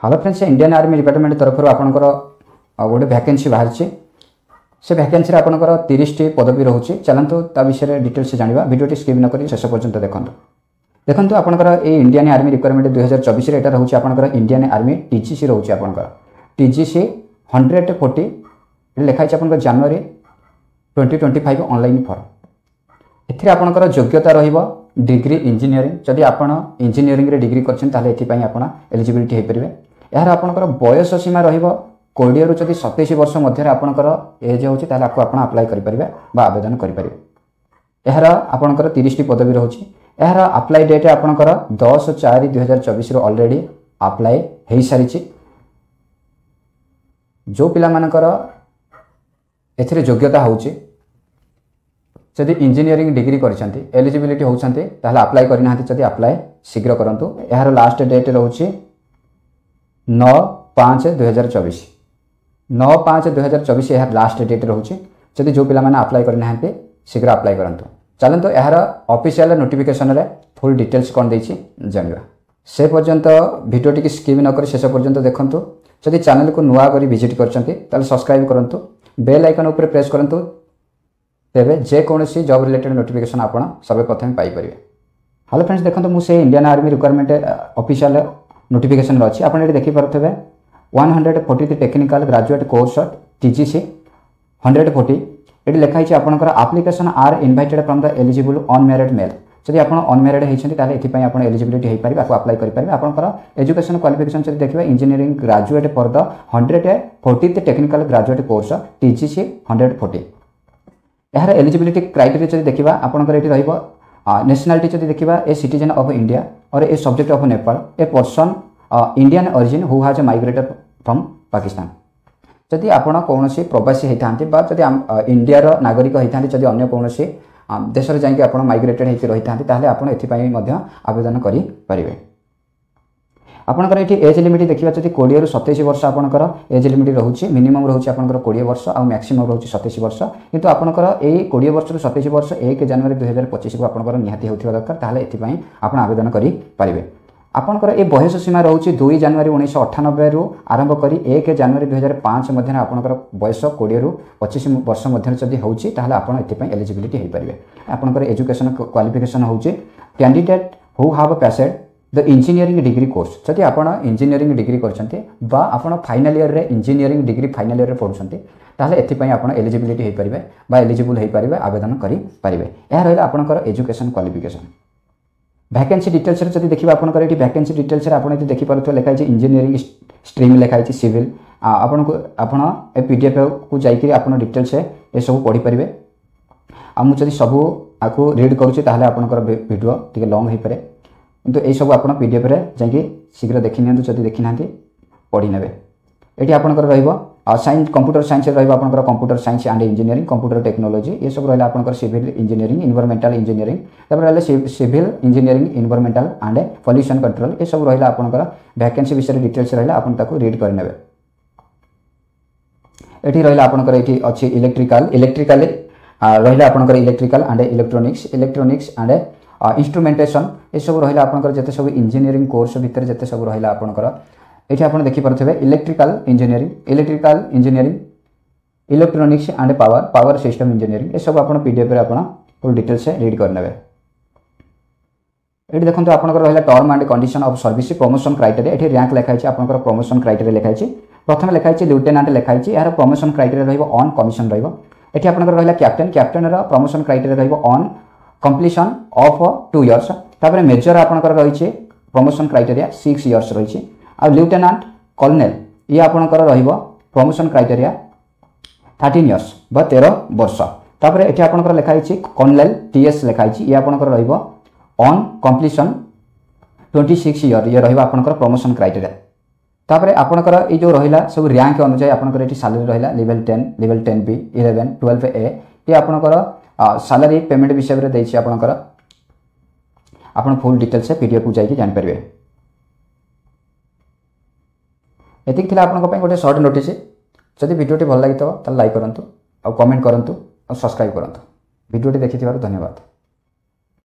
Hello friends, Indian army department तरफ आपंकर गोटे वैकेंसी बाहर से वैकेंसी आपंकर 30 टी पदवी रोचे। चलतु ता विषय डिटेल्स जाना वीडियो स्किप न कर शेष पर्यंत देखो आपंकर ये इंडियन आर्मी रिक्वायरमेंट 2024 यहाँ रोचे आपंकर इंडियन आर्मी टीजीसी रोचे आपंकर टीजीसी 140 लिखाई आपंकर जनवरी 2025 ऑनलाइन फॉर्म। एथिरे आपंकर योग्यता रहिबो डिग्री इंजीनियरिंग। जदि आपण इंजीनियरिंग रे डिग्री करछन ताले एथिपई आपण एलिजिबिलिटी हे परिबे। यार आपनकर बयस सीमा रहिबो 20 रु 27 वर्ष मध्य आपनकर एज होछि ताले आपण अप्लाई करि परिबे बा आवेदन करि परिबे। यार आपनकर 30 टी पदवी रहउछि। यार अप्लाई डेट आपनकर 10/4/2024 रो ऑलरेडी अप्लाई हेइ सारिछि। जो पिला मानकर एथिरे योग्यता होछि जदि इंजीनियरिंग डिग्री करछन्ती एलिजिबिलिटी होछन्ती ताले अप्लाई करना जदि अप्लाई शीघ्र करंतु। यार लास्ट डेट रहउछि 9/5/2024 9/5/2024 यार लास्ट डेट रहउछि। जदि जो पिला माने अप्लाई करना शीघ्र अप्लाई करंतु। चलंतु यार ऑफिशियल नोटिफिकेशन रे फुल डिटेल्स कोन दैछि जानिबा। से पर्यंत वीडियो टिक स्किप न करी शेष पर्यंत देखंतु। जदि चैनल को नुआ करी विजिट करछन्ती ताले सब्सक्राइब करंतु, बेल आइकन ऊपर प्रेस करंतु, तेरे जेकोसी जॉब रिलेटेड नोटिफिकेशन आप सब प्रथम पाइपर। हेलो फ्रेंड्स, देखो मुझे Indian army requirement official notification अच्छी आप देखिपे 140 टेक्निकल ग्रेजुएट कोर्स टीजीसी 140 ये लिखाई आपंकर application are invited from the eligible unmarried male. जदि आप अनमैरिड होती आप एलिजिबिलिटी हो पारे अप्लाई करेंगे। आपंकर एजुकेशन क्वालिफिकेशन जब देखिए engineering graduate for the 140 technical graduate course TGC 140। यार एलिजिबिलिटी क्राइटेरिया जब देखा आपंकर ये नेशनलिटी जब देखा ए सिटीजन ऑफ इंडिया और a subject of Nepal a person Indian origin who has migrated from Pakistan. जदि आपण कौन प्रवासी होता इंडिया नागरिक होता जदि अन्य कौन देश में जाकि आप माइग्रेटेड होती रही था आप आवेदन करें। आपंकर ये एज लिमिट देखा जब 20 रु 27 वर्ष आपंकर एज लिमिट रोचे। मिनिमम रोचे आपंकर 20 वर्ष और मैक्सिमम रोचे 27 वर्ष। किंतु आपंकर ये 20 वर्ष रु 27 वर्ष 1 जनवरी 2025 को आपंकर निहाती होथिबा दरकार ताले एथिपई आपण आवेदन करि परिबे। आपंकर ये बयस सीमा रोचे 2 जनवरी 1998 रु आरंभ करी 1 जनवरी 2005 मध्य आपंकर बयस 20 रु 25 वर्ष मध्य जदि होउची ताले आपण एथिपई एलिजिबिलिटी हो पारिबे। आपंकर एजुकेशन क्वालिफिकेशन होउची candidate who have passed the engineering degree course. जदि आपण इंजीनियरिंग डिग्री करछन्ते बा आपण फाइनल ईयर रे इंजीनियरिंग डिग्री फाइनल ईयर रे पढुछन्ते ताले एथिपई आपण एलिजिबिलिटी हो पारिबे बा एलिजिबल हो पारिबे आवेदन करि पारिबे। या रहला आपणकर एजुकेशन क्वालिफिकेशन। वैकेंसी डिटेल्स रे जदि देखिबा आपणकर एठी वैकेंसी डिटेल्स रे आपण एठी देखि पारथो लिखाई छै इंजीनियरिंग स्ट्रीम लिखाई छै सिविल। आपण को आपण ए पीडीएफ को जाई कि आपण डिटेल्स ए सब पढि पारिबे। आ मु जदि सब आको रीड करूछि ताले आपणकर वीडियो टिके लॉन्ग हो पारे, किंतु ये सब आप पीडीएफ रे जाकि शीघ्र देखि नियंतु। जदि देखि नांती पढि नेबे। एठी आपनकर रहइबो साइंस कंप्यूटर साइंस रहइबो आपनकर computer science and engineering computer technology ये सब रहला आपनकर सिविल इंजीनियरिंग एनवायरमेंटल इंजीनियरिंग तब रहला civil engineering environmental and pollution control ये सब रहला आपनकर वैकेंसी विषय डिटेल्स रहला आपन ताको रीड कर नेबे। एठी रहला आपनकर एठी अछि इलेक्ट्रिकल रहला आपनकर electrical and electronics and instrumentation ये सब रहा आपंकर जिते सब इंजीनियरिंग कोर्स भितर जिते सब रहा आपंकर ये आप देखिपे electrical engineering electronics and power system engineering ये सब आप पीडीएफ रे आप फुल डिटेल्स रीड करने। ये देखो आपंकर रहा term and condition of service promotion criteria. ये रैंक लिखाई आपंकर प्रमोशन क्राइटेरिया लिखाई प्रथम लिखाई लेफ्टिनेंट लिखाई यार प्रमोशन क्राइटेरिया रहिबो ऑन कमिशन रहिबो। एठी आपंकर रहा कैप्टेन रा प्रमोशन क्राइटेरिया रहिबो ऑन कंप्लीशन ऑफ 2 इयर्स। तापर मेजर आपंकर रही प्रमोशन क्राइटेरिया 6 इयर्स रही। आ लेफ्टिनेंट कर्नल ये आपंकर रहिबो प्रमोशन क्राइटेरिया 13 इयर्स बा 13 वर्ष। तापर एठी आपंकर लिखाई कर्नल टीएस लिखाई ये आपंकर रहिबो ऑन कंप्लीशन 26 इयर ये रहिबो आपंकर प्रमोशन क्राइटेरिया। तापर आपंकर ये जो रहिला सब रैंक अनुसार आपंकर एठी सैलरी रहिला लेवल 10 लेवल 10B 11 12A ये आपंकर सैलरी पेमेंट विषय में देछि आपनकर आपन फुल डिटेल्स पीडीएफ को जाई जान परिबे। एतिक थिला आपन को गोटे शॉर्ट नोटिस। जदि वीडियो भल लागितो त लाइक करंतु आ कमेंट करंतु आ सब्सक्राइब करंतु। वीडियो देखिथिबार धन्यवाद।